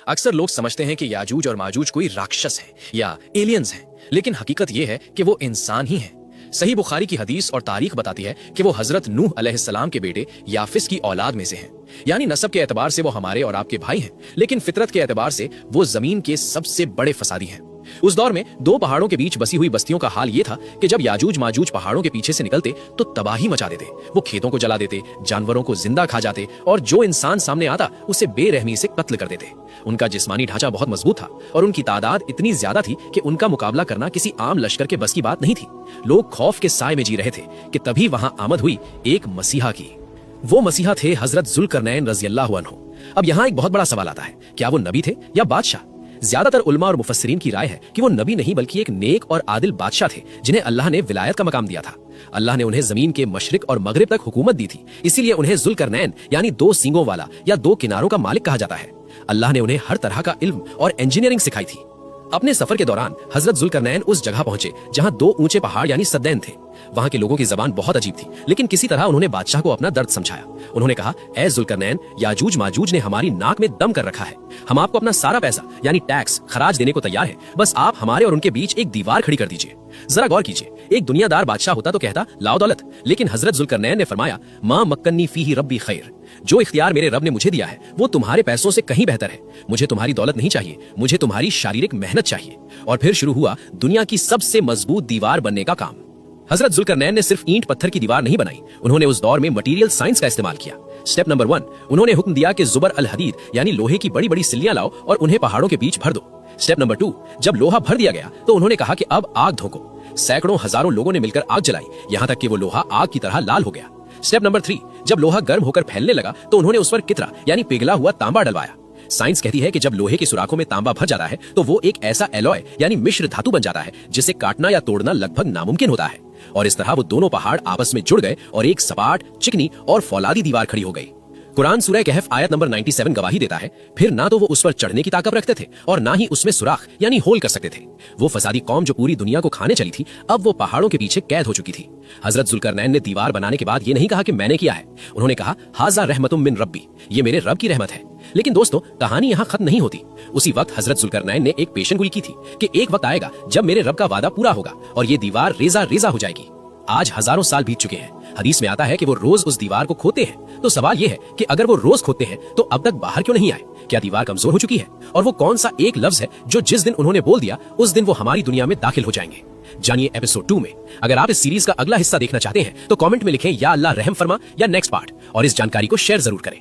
अक्सर लोग समझते हैं कि याजूज और माजूज कोई राक्षस हैं या एलियंस हैं, लेकिन हकीकत यह है कि वो इंसान ही हैं। सही बुखारी की हदीस और तारीख बताती है कि वो हजरत नूह अलैहिस्सलाम के बेटे याफिस की औलाद में से हैं। यानी नसब के एतबार से वो हमारे और आपके भाई हैं, लेकिन फितरत के एतबार से वो जमीन के सबसे बड़े फसादी हैं। उस दौर में दो पहाड़ों के बीच बसी हुई बस्तियों का हाल ये था कि जब याजूज माजूज पहाड़ों के पीछे से निकलते तो तबाही मचा देते। वो खेतों को जला देते, जानवरों को जिंदा खा जाते और जो इंसान सामने आता उसे बेरहमी से कत्ल कर देते। उनका जिस्मानी ढांचा बहुत मजबूत था और उनकी तादाद इतनी ज्यादा थी कि उनका मुकाबला करना किसी आम लश्कर के बस की बात नहीं थी। लोग खौफ के साए में जी रहे थे कि तभी वहां आमद हुई एक मसीहा की। वो मसीहा थे हजरत जुल्करनैन रज़ियल्लाहु अन्हु। अब यहाँ एक बहुत बड़ा सवाल आता है, क्या वो नबी थे या बादशाह? ज्यादातर उलमा और मुफस्सिरीन की राय है कि वो नबी नहीं बल्कि एक नेक और आदिल बादशाह थे जिन्हें अल्लाह ने विलायत का मकाम दिया था। अल्लाह ने उन्हें जमीन के मशरिक और मगरिब तक हुकूमत दी थी, इसीलिए उन्हें जुल्करनैन यानी दो सींगों वाला या दो किनारों का मालिक कहा जाता है। अल्लाह ने उन्हें हर तरह का इल्म और इंजीनियरिंग सिखाई थी। अपने सफर के दौरान हजरत जुल्करनैन उस जगह पहुंचे जहां दो ऊंचे पहाड़ यानी सद्दैन थे। वहां के लोगों की जबान बहुत अजीब थी, लेकिन किसी तरह उन्होंने बादशाह को अपना दर्द समझाया। उन्होंने कहा, ए जुल्करनैन, याजूज माजूज ने हमारी नाक में दम कर रखा है। हम आपको अपना सारा पैसा यानी टैक्स खराज देने को तैयार है, बस आप हमारे और उनके बीच एक दीवार खड़ी कर दीजिए। जरा गौर कीजिए, एक दुनियादार बादशाह होता तो कहता लाओ दौलत, लेकिन हजरत जुल्करनैन ने फरमाया, मां मक्कन्नी फीही रब्बी खैर, जो इख्तियार मेरे रब ने मुझे दिया है वो तुम्हारे पैसों से कहीं बेहतर है। मुझे तुम्हारी दौलत नहीं चाहिए, मुझे तुम्हारी शारीरिक मेहनत चाहिए। और फिर शुरू हुआ दुनिया की सबसे मजबूत दीवार बनने का काम। हजरत जुल्करनैन ने सिर्फ ईंट पत्थर की दीवार नहीं बनाई, उन्होंने उस दौर में मटेरियल साइंस का इस्तेमाल किया। स्टेप नंबर 1, उन्होंने हुक्म दिया कि जुबर अल हदीद यानी लोहे की बड़ी बड़ी सिल्लियां लाओ और उन्हें पहाड़ों के बीच भर दो। स्टेप नंबर 2, जब लोहा भर दिया गया तो उन्होंने कहा कि अब आग धोको। सैकड़ों हजारों लोगों ने मिलकर आग जलाई, यहाँ तक कि वो लोहा आग की तरह लाल हो गया। स्टेप नंबर 3, जब लोहा गर्म होकर फैलने लगा तो उन्होंने उस पर कितरा यानी पिघला हुआ तांबा डलवाया। साइंस कहती है कि जब लोहे की सुराखों में तांबा भर जाता है तो वो एक ऐसा एलॉय यानी मिश्र धातु बन जाता है जिसे काटना या तोड़ना लगभग नामुमकिन होता है। और इस तरह वो दोनों पहाड़ आपस में जुड़ गए और एक सपाट, चिकनी और फौलादी दीवार खड़ी हो गई। कुरान सूरह कहफ आयत नंबर 97 गवाही देता है, फिर ना तो वो उस पर चढ़ने की ताकत रखते थे और ना ही उसमें सुराख यानी होल कर सकते थे। वो फसादी कौम जो पूरी दुनिया को खाने चली थी, अब वो पहाड़ों के पीछे कैद हो चुकी थी। हजरत जुल्करनैन ने दीवार बनाने के बाद ये नहीं कहा कि मैंने किया है, उन्होंने कहा, हाजा रहमतुम मिन रब्बी, ये मेरे रब की रहमत है। लेकिन दोस्तों, कहानी यहाँ खत्म नहीं होती। उसी वक्त हजरत जुल्करनैन ने एक पेशेंगोई की थी कि एक वक्त आएगा जब मेरे रब का वादा पूरा होगा और ये दीवार रेजा रेजा हो जाएगी। आज हजारों साल बीत चुके हैं। हदीस में आता है कि वो रोज उस दीवार को खोते हैं। तो सवाल ये है कि अगर वो रोज खोते हैं तो अब तक बाहर क्यों नहीं आए? क्या दीवार कमजोर हो चुकी है? और वो कौन सा एक लफ्ज है जो जिस दिन उन्होंने बोल दिया उस दिन वो हमारी दुनिया में दाखिल हो जाएंगे? जानिए एपिसोड 2 में। अगर आप इस सीरीज का अगला हिस्सा देखना चाहते हैं तो कमेंट में लिखें या अल्लाह रहम फरमा या नेक्स्ट पार्ट, और इस जानकारी को शेयर जरूर करें।